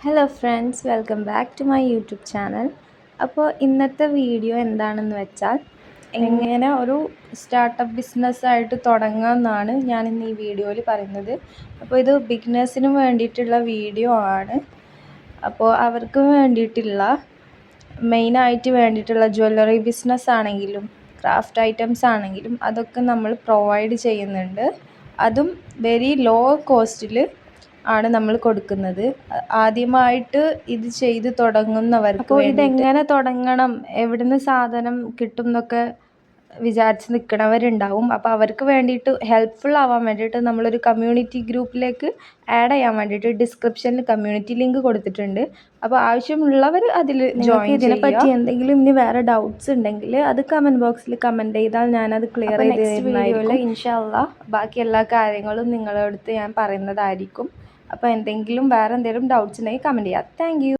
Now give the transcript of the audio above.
Hello friends, welcome back to my YouTube channel. അപ്പോൾ ഇന്നത്തെ video എന്താണെന്ന് വെച്ചാൽ എങ്ങനെ ഒരു സ്റ്റാർട്ടപ്പ് ബിസിനസ്സായിട്ട് തുടങ്ങാമെന്നാണ് ഞാൻ ഇന്ന് ഈ വീഡിയോയിൽ പറയുന്നത്. അപ്പോൾ ഇത് ബിഗിനേഴ്സിന് വേണ്ടിയിട്ടുള്ള വീഡിയോ ആണ്. അപ്പോൾ അവർക്ക് വേണ്ടിയിട്ടുള്ള മെയിനായിട്ട് വേണ്ടിയിട്ടുള്ള ജ്വല്ലറി ബിസിനസ് ആണെങ്കിലും ക്രാഫ്റ്റ് ഐറ്റംസ് ആണെങ്കിലും അതൊക്കെ നമ്മൾ പ്രൊവൈഡ് ചെയ്യുന്നുണ്ട്. അതും വെരി ലോ കോസ്റ്റിൽ ആണ് നമ്മൾ കൊടുക്കുന്നത്. ആദ്യമായിട്ട് ഇത് ചെയ്ത് തുടങ്ങുന്നവർക്ക് അപ്പോൾ ഇതെങ്ങനെ തുടങ്ങണം, എവിടുന്ന് സാധനം കിട്ടും എന്നൊക്കെ വിചാരിച്ച് നിൽക്കണവരുണ്ടാവും. അപ്പോൾ അവർക്ക് വേണ്ടിയിട്ട് ഹെൽപ്ഫുൾ ആവാൻ വേണ്ടിയിട്ട് നമ്മളൊരു കമ്മ്യൂണിറ്റി ഗ്രൂപ്പിലേക്ക് ആഡ് ചെയ്യാൻ വേണ്ടിയിട്ട് ഡിസ്ക്രിപ്ഷനിൽ കമ്മ്യൂണിറ്റി ലിങ്ക് കൊടുത്തിട്ടുണ്ട്. അപ്പോൾ ആവശ്യമുള്ളവർ അതിൽ ജോയിൻ ചെയ്യുക. ഇതിനെപ്പറ്റി എന്തെങ്കിലും ഇനി വേറെ ഡൗട്ട്സ് ഉണ്ടെങ്കിൽ അത് കമൻറ്റ് ബോക്സിൽ കമൻറ്റ് ചെയ്താൽ ഞാനത് ക്ലിയർ ചെയ്ത് തരുന്നതായിരിക്കും. ഇൻഷാ അല്ലാഹ് ബാക്കി എല്ലാ കാര്യങ്ങളും നിങ്ങളടുത്ത് ഞാൻ പറയുന്നതായിരിക്കും. അപ്പോൾ വേറെ എന്തെങ്കിലും ഡൗട്ട്സ് ഉണ്ടെങ്കിൽ കമൻറ്റ് ചെയ്യാം. Thank you.